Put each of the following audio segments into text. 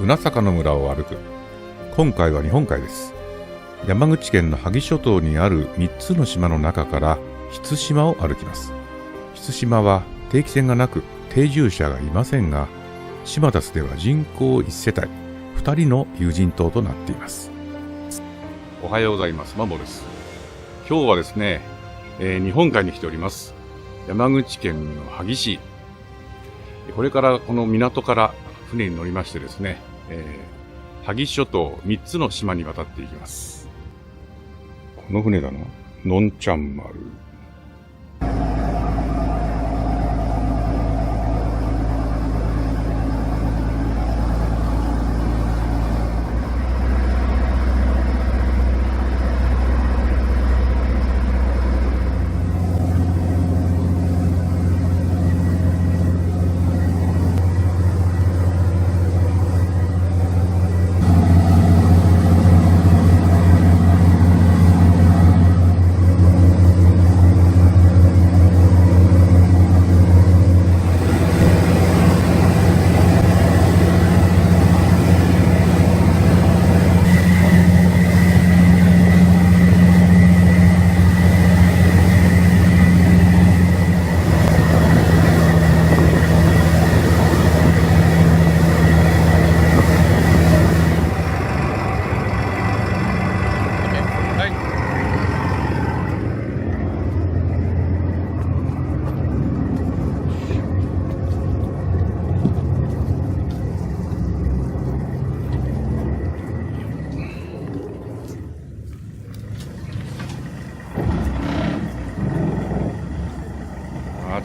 船坂の村を歩く。今回は日本海です。山口県の萩諸島にある3つの島の中から菱島を歩きます。菱島は定期船がなく定住者がいませんが、島田では人口1世帯2人の有人島となっています。おはようございます。マモです。今日はですね、日本海に来ております。山口県の萩市。これからこの港から船に乗りましてですね、萩諸島3つの島に渡っていきます。この船だな。のんちゃん丸。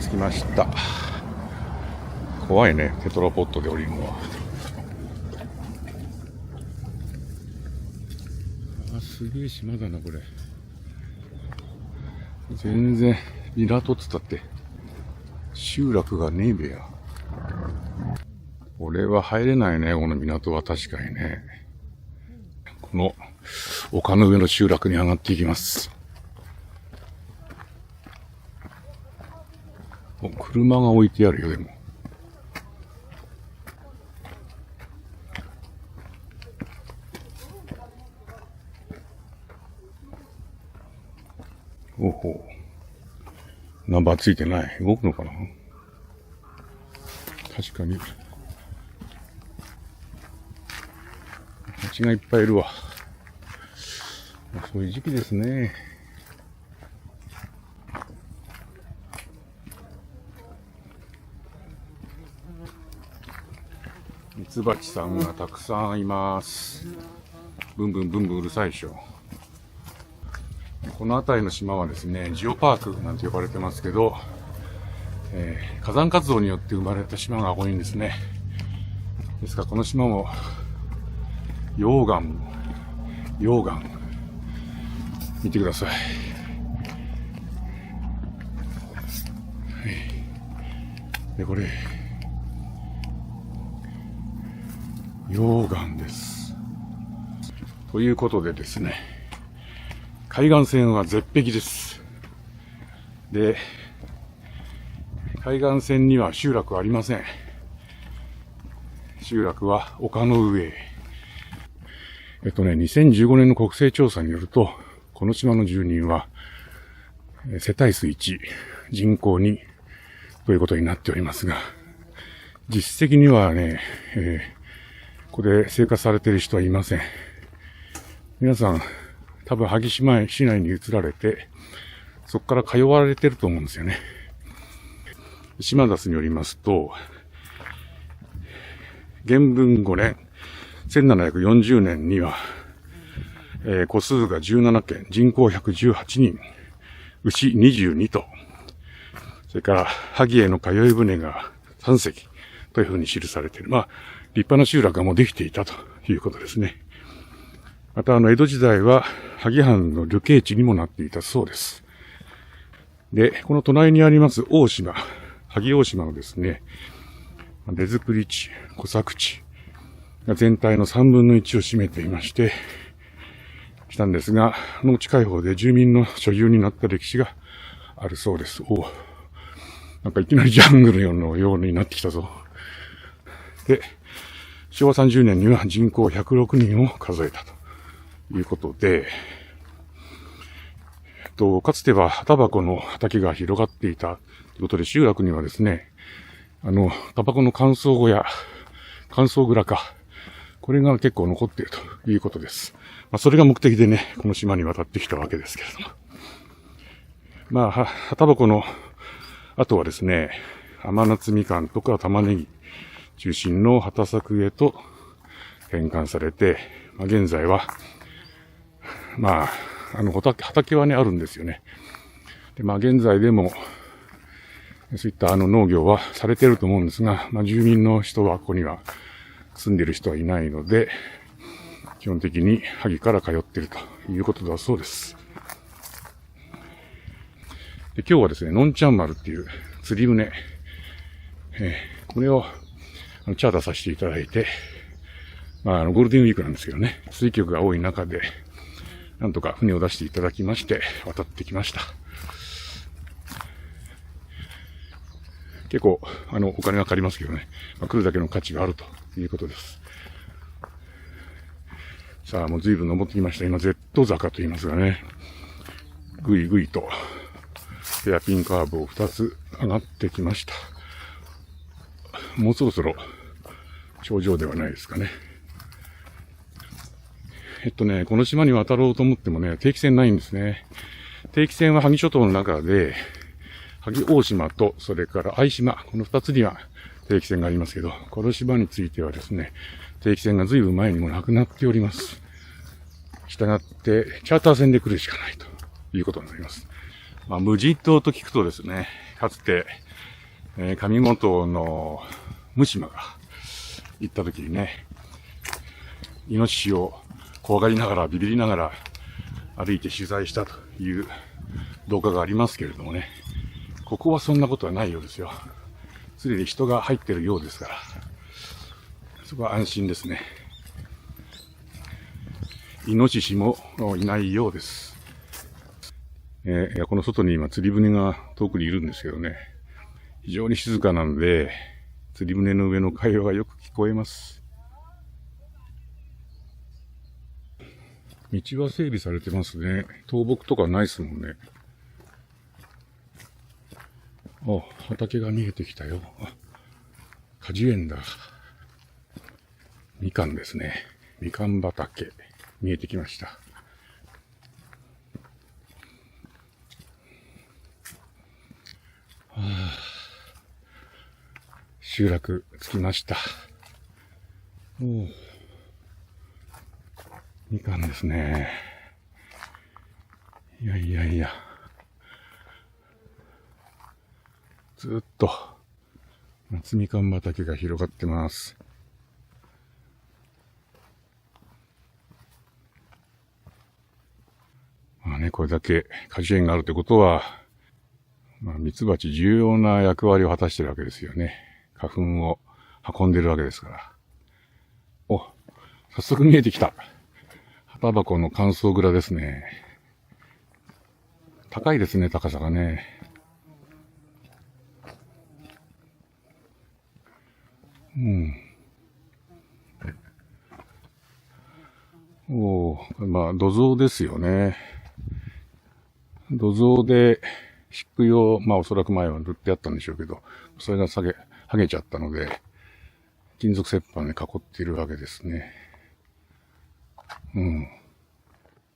着きました。怖いね、テトラポットで降りるのは。すげえ島だなこれ。全然港つったって集落がねえべや。これは入れないね、この港は。確かにね。この丘の上の集落に上がっていきます。車が置いてあるよ、でも。おほう。ナンバーついてない。動くのかな？確かに。蜂がいっぱいいるわ。そういう時期ですね。ミツバチさんがたくさんいます。ブンブンブンブンうるさいでしょ。この辺りの島はですね、ジオパークなんて呼ばれてますけど、火山活動によって生まれた島が多いんですね。ですからこの島も溶岩見てください。はい。でこれ溶岩です。ということでですね、海岸線は絶壁です。で、海岸線には集落はありません。集落は丘の上。2015年の国勢調査によると、この島の住人は世帯数1、人口2ということになっておりますが、実績にはね、ここで生活されている人はいません。皆さん、多分萩市内に移られて、そこから通われてると思うんですよね。島田によりますと、元文5年、1740年には、戸数が17件、人口118人、牛22頭、それから萩への通い船が3隻というふうに記されている。立派な集落がもうできていたということですね。また江戸時代は萩藩の流刑地にもなっていたそうです。で、この隣にあります大島、萩大島のですね、出作り地、小作地が全体の3分の1を占めていまして、したんですが、近い方で住民の所有になった歴史があるそうです。なんかいきなりジャングルのようになってきたぞ。で、昭和30年には人口106人を数えたということで、かつてはタバコの畑が広がっていたということで、集落にはですね、タバコの乾燥小屋、乾燥蔵か、これが結構残っているということです。それが目的でね、この島に渡ってきたわけですけれども。タバコの後はですね、甘夏みかんとか玉ねぎ中心の畑作へと変換されて、現在は、畑はね、あるんですよね。で、現在でも、そういった農業はされていると思うんですが、住民の人はここには住んでいる人はいないので、基本的に萩から通っているということだそうです。で、今日はですね、のんちゃん丸っていう釣り船、これをチャーターさせていただいて、ゴールデンウィークなんですけどね、水局が多い中で、なんとか船を出していただきまして、渡ってきました。結構、お金がかかりますけどね、来るだけの価値があるということです。さあ、もう随分登ってきました。今、Z 坂と言いますがね、ぐいぐいと、ヘアピンカーブを2つ上がってきました。もうそろそろ、頂上ではないですかね。この島に渡ろうと思ってもね、定期船ないんですね。定期船は萩諸島の中で、萩大島と、それから相島、この2つには定期船がありますけど、この島についてはですね、定期船が随分前にもなくなっております。したがって、チャーター船で来るしかないということになります。無人島と聞くとですね、かつて、上本の無島が行った時にね、イノシシを怖がりながら、ビビりながら歩いて取材したという動画がありますけれどもね、ここはそんなことはないようですよ。すでに人が入っているようですから、そこは安心ですね。イノシシもいないようです。この外に今釣り船が遠くにいるんですけどね、非常に静かなので、釣り船の上の会話がよく聞こえます。道は整備されてますね。倒木とかないですもんね。畑が見えてきたよ。果樹園だ。みかんですね。みかん畑。見えてきました。集落着きました。みかんですね。いや。ずっと夏みかん畑が広がってます。これだけ果樹園があるってことは、ミツバチ重要な役割を果たしているわけですよね。花粉を運んでるわけですから。早速見えてきた。葉タバコの乾燥蔵ですね。高いですね、高さがね。土蔵ですよね。土蔵で敷く用、おそらく前は塗ってあったんでしょうけど、それが剥げちゃったので、金属切板で囲っているわけですね。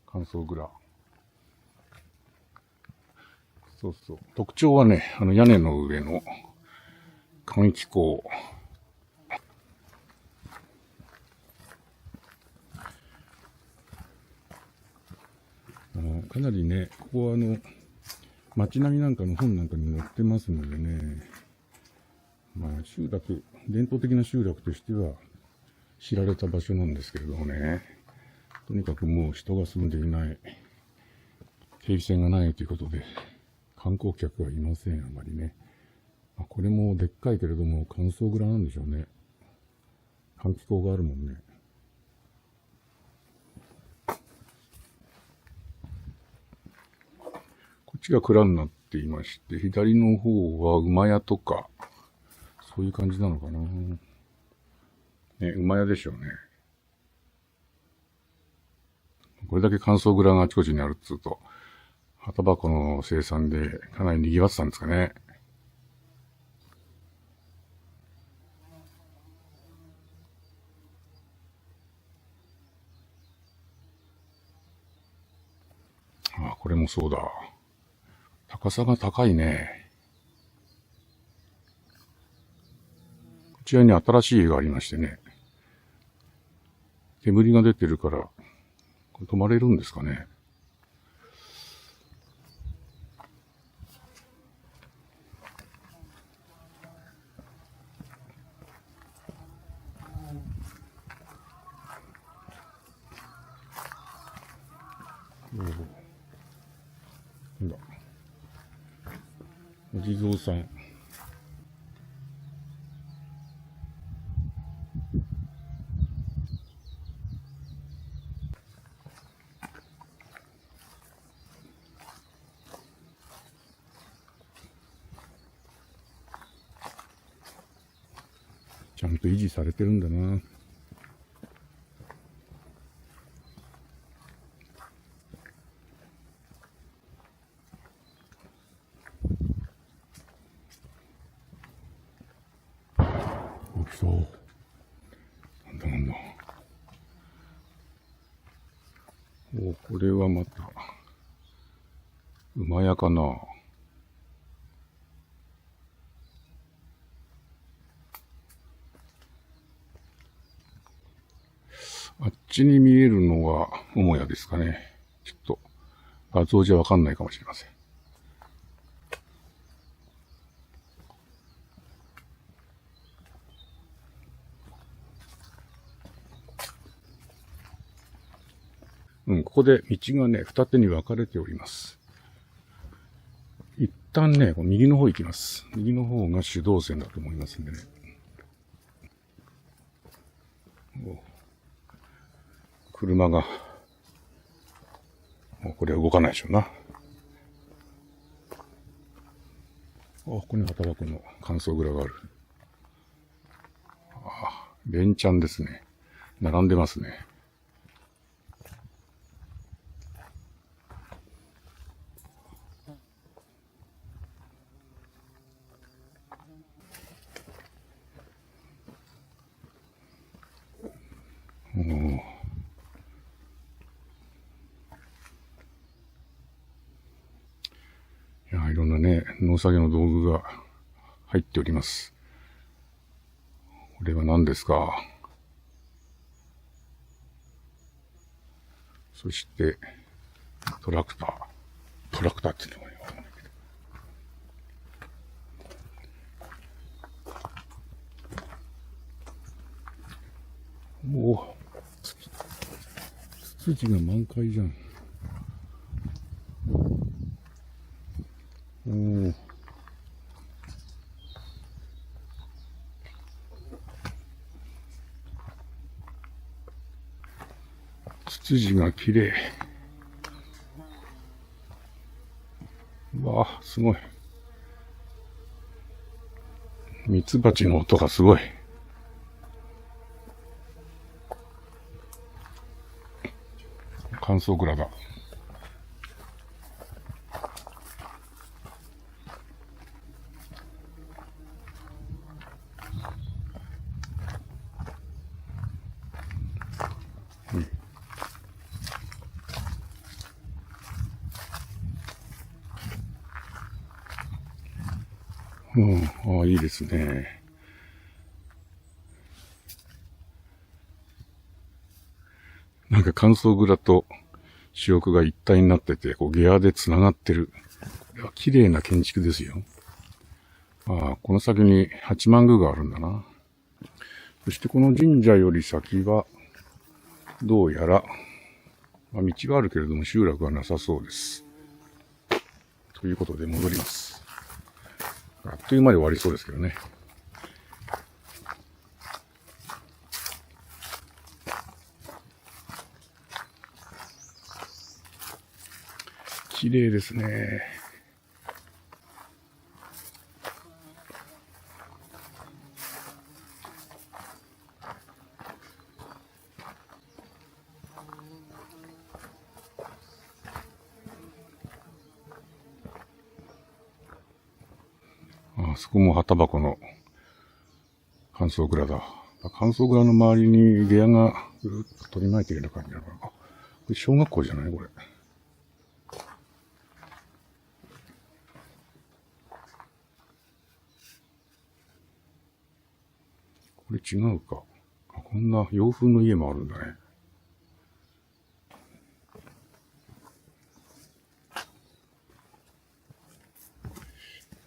乾燥蔵。そう。特徴はね、屋根の上の換気口。かなりね、ここは街並みなんかの本なんかに載ってますのでね、集落、伝統的な集落としては知られた場所なんですけれどもね、とにかくもう人が住んでいない、定期船がないということで、観光客はいません、あまりね。これもでっかいけれども乾燥蔵なんでしょうね。換気口があるもんね。こっちが蔵になっていまして、左の方は馬屋とか、そういう感じなのかな。ね、馬屋でしょうね。これだけ乾燥蔵があちこちにあるっつうと、葉タバコの生産でかなり賑わってたんですかね。あ、これもそうだ。高さが高いね。こちらに新しい家がありましてね。煙が出てるから、これ泊まれるんですかね。なんだ。お地蔵さん。ちゃんと維持されてるんだな。大きそう。なんだなんだ。お、これはまた、馬屋かな。あっちに見えるのが母屋ですかね。ちょっと画像じゃわかんないかもしれません。ここで道がね、二手に分かれております。一旦ね、右の方行きます。右の方が主導線だと思いますんでね。車が、もうこれは動かないでしょうな。ここに葉タバコの乾燥蔵がある。連チャンですね。並んでますね。いや、いろんなね、農作業の道具が入っております。これは何ですか？そして、トラクターって言ってもね、わかんないけど。おお、ツツジが満開じゃん。おお。ツツジが綺麗。わあ、すごい。ミツバチの音がすごい。乾燥蔵だ。ああ、いいですね。なんか乾燥蔵と主翼が一体になってて、ゲアで繋がってる。これは綺麗な建築ですよ。この先に八幡宮があるんだな。そしてこの神社より先は、どうやら、道はあるけれども集落はなさそうです。ということで戻ります。あっという間で終わりそうですけどね。綺麗ですね。そこも旗箱の乾燥蔵だ。乾燥蔵の周りに下屋がぐるっと取り巻いてるような感じなのかな。これ小学校じゃないこれ。これ違うか。こんな洋風の家もあるんだね。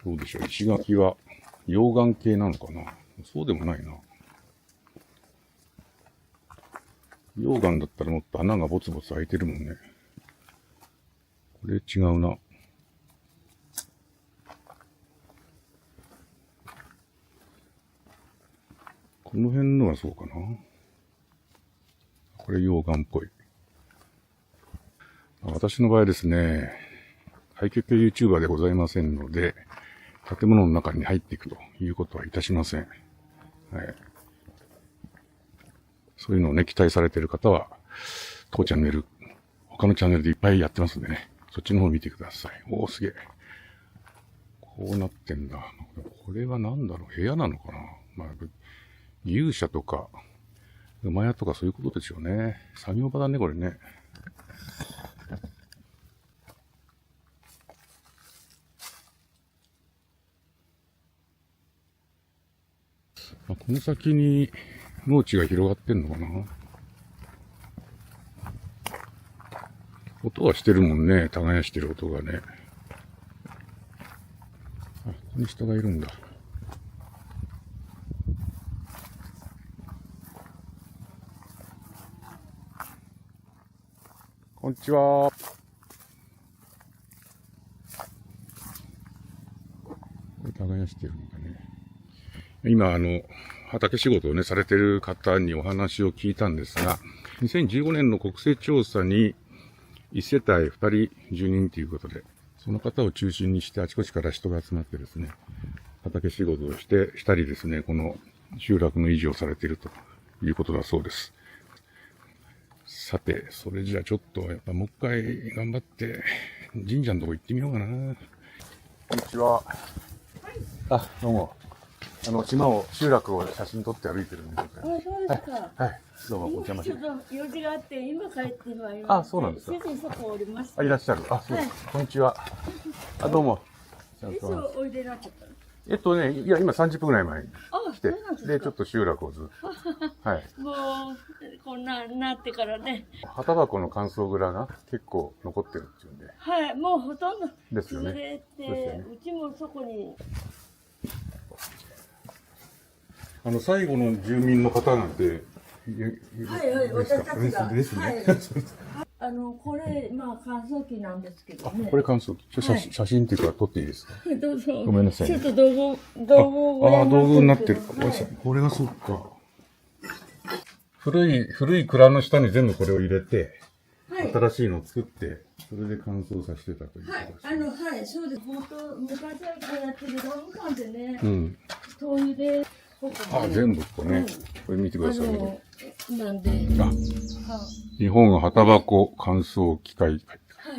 どうでしょう。石垣は溶岩系なのかな。そうでもないな。溶岩だったらもっと穴がボツボツ開いてるもんね。これ違うな。この辺のはそうかな。これ溶岩っぽい。私の場合ですね、廃墟系 YouTuber でございませんので、建物の中に入っていくということはいたしません。はい。そういうのをね、期待されている方は、当チャンネル、他のチャンネルでいっぱいやってますんでね、そっちの方を見てください。おー、すげえ。こうなってんだ。これは何だろう、部屋なのかな。まあ、牛舎とか、馬屋とかそういうことですよね。作業場だね、これね。この先に農地が広がってんのかな。音はしてるもんね。耕してる音がね。ここに人がいるんだ。こんにちは。これ耕してるんだね。今、畑仕事をね、されてる方にお話を聞いたんですが、2015年の国勢調査に、1世帯2人住人ということで、その方を中心にしてあちこちから人が集まってですね、畑仕事をしてしたりですね、この集落の維持をされているということだそうです。さて、それじゃあちょっと、やっぱもう一回頑張って、神社のとこ行ってみようかな。こんにちは。はい、あ、どうも。島を、集落を写真撮って歩いてるんですけど。あ、そうですか。はい。どうも、お邪魔しちょっと用事があって、今帰ってまいりました。あ、そうなんですか。先生そこおりました。あ、いらっしゃる。あ、そうです。こんにちは。あ、どうも。いつおいでになっちゃったの？いや、今30分ぐらい前にあ、来て、そうなんですか。で、ちょっと集落をずっと。はい。もう、こんななってからね。旗箱の乾燥蔵が結構残ってるっていうんで。はい、もうほとんどですよね。潰れて、そうですよね。うちもそこに。最後の住民の方なんて、はいはい、私たちが。ですね。はいこれ、まあ、乾燥機なんですけどね。これ乾燥機。写真っていうか撮っていいですか？どうぞ。ごめんなさいね。ちょっと道具ああ、道具になってる。これがそっか。古い蔵の下に全部これを入れて、はい、新しいのを作って、それで乾燥させてたということですね。はい、そうです。本当、昔はやってる道具館でね、うん。灯油で、あ、全部これね。これ見てくださいね。なんで。日本旗箱乾燥機械。は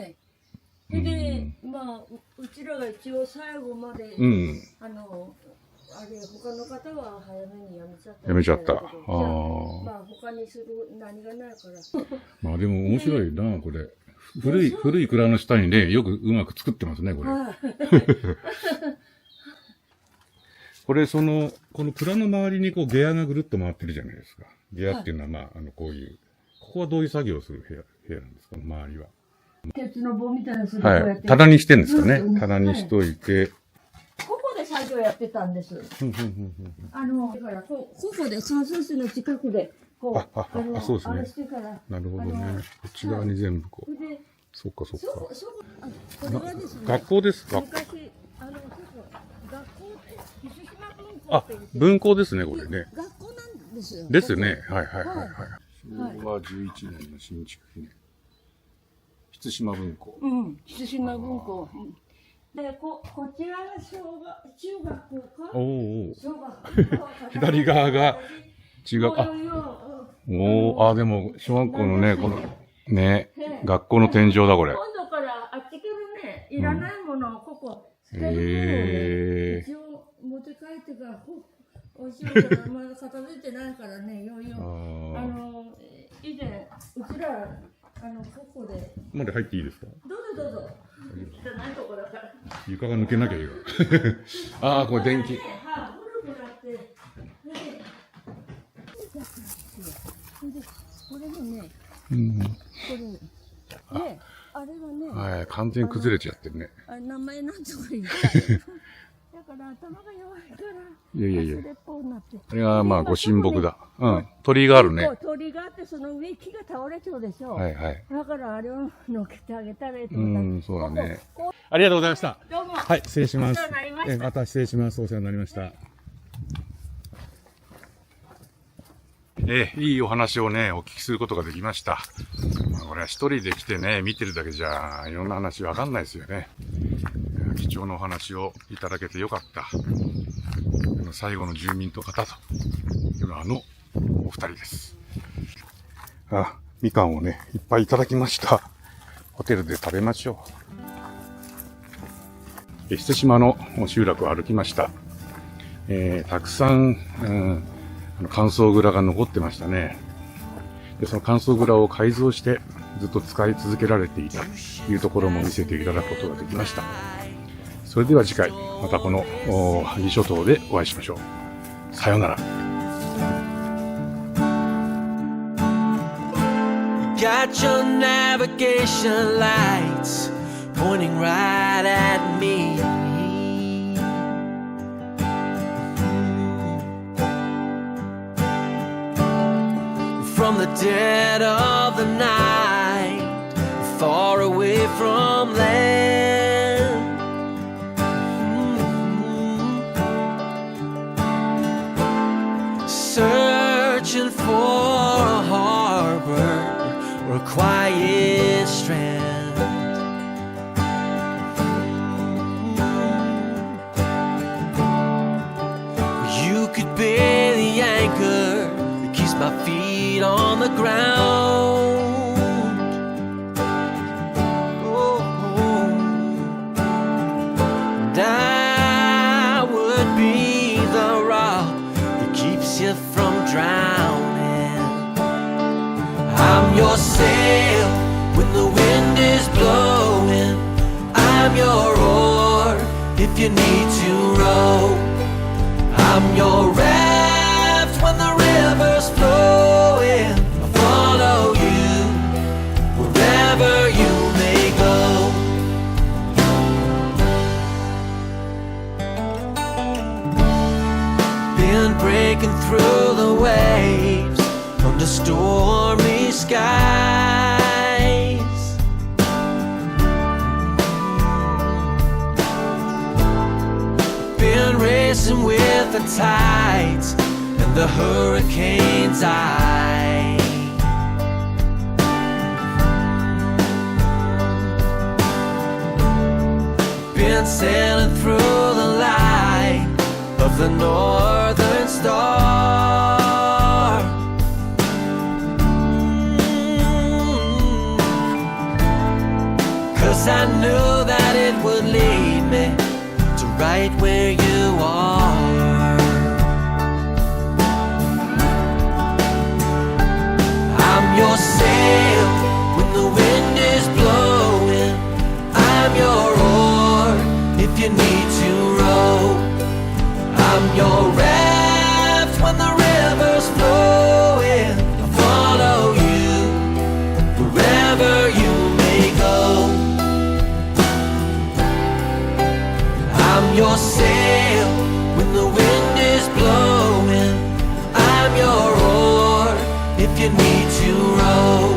い。で、まあ、うちらが一応最後まで、他の方は早めにやめちゃった。まあ、他にする何がないから。まあでも面白いな、これ。古い蔵の下にね、よくうまく作ってますね、これ。これ、この蔵の周りにこう、下屋がぐるっと回ってるじゃないですか。下屋っていうのは、まあ、こういう、ここはどういう作業をする部屋なんですか、周りは。鉄の棒みたいなするはい。棚にしてんですかね。棚にしといて。ここで作業やってたんです。だから、ここで乾燥室の近くで、こう、そうですね。なるほどね。こっち側に全部こう。そっかそっか。学校ですか？あ、分校ですね、これね。学校なんですよ。ですね。はい。昭和11年の新築記念。津島分校。津島分校。で、こちらが中学校か。小学校。左側が中学校。でも、小学校のね、この、ね、学校の天井だ、これ。今度からあっちからね、いらないものをここ、捨てるのをね、一応、帰ってからおいしいからまだ片付いてないからね、よいよ。以前うちらここで。まで入っていいですか？どうぞどうぞ。汚いとこだから。床が抜けなきゃいいわ。ああ、これ電気。古くなって。これもね。これ。ね、あれがね。はい、完全に崩れちゃってるね。名前なんとか言っただから頭が弱いから。いやいやいや。それっぽくなって。あれがまあご神木だ。うん。鳥居があるね。鳥居があってその上木が倒れちゃうでしょ。はいはい。だからあれを乗っけてあげたらいいと思った。そうだね。ありがとうございました。どうも。はい、失礼します。お世話になりました。また失礼します。お世話になりました。いいお話をね、お聞きすることができました。まあ、これは一人で来てね、見てるだけじゃ、いろんな話わかんないですよね。貴重なお話をいただけてよかった。最後の住民の方というのはお二人です。みかんをね、いっぱいいただきました。ホテルで食べましょう。伊勢島の集落を歩きました。たくさん、乾燥蔵が残ってましたね。で、その乾燥蔵を改造してずっと使い続けられていたというところも見せていただくことができました。それでは次回、またこの伊豆諸島でお会いしましょう。さようなら。Got your navigation lights pointing right at me. From the dead of the night, far away from land. Searching for a harbor or a quiet strand. You could be the anchor that keeps my feet on the ground. And I would be the rock that keeps you from drowning. I'm your sail when the wind is blowing. I'm your oar if you need to row. I'm your raft when the river's flowing. I'll follow you wherever you may go. Been breaking through the waves under stormy skies. Been racing with the tides and the hurricane's eye. Been sailing through the light of the northern star. Cause I knew that it would lead me to right where you are. I'm your sail when the wind is blowing. I'm your oar if you need to row. I'm your raft when the river's flowing. I'll follow you wherever you may go. I'm your sail when the wind is blowing. I'm your oar if you need to row.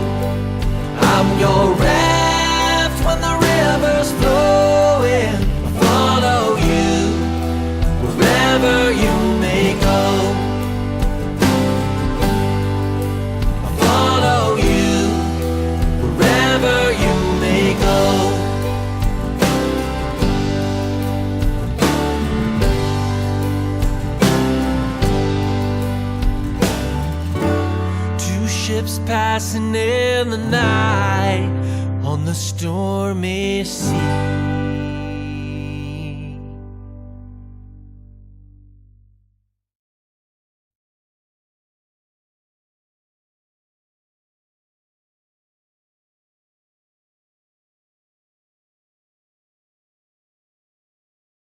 I'm your raft when the river's flowing. I'll follow you wherever you may go. I'll follow you wherever you may go. Two ships passing in the night on the stormy sea.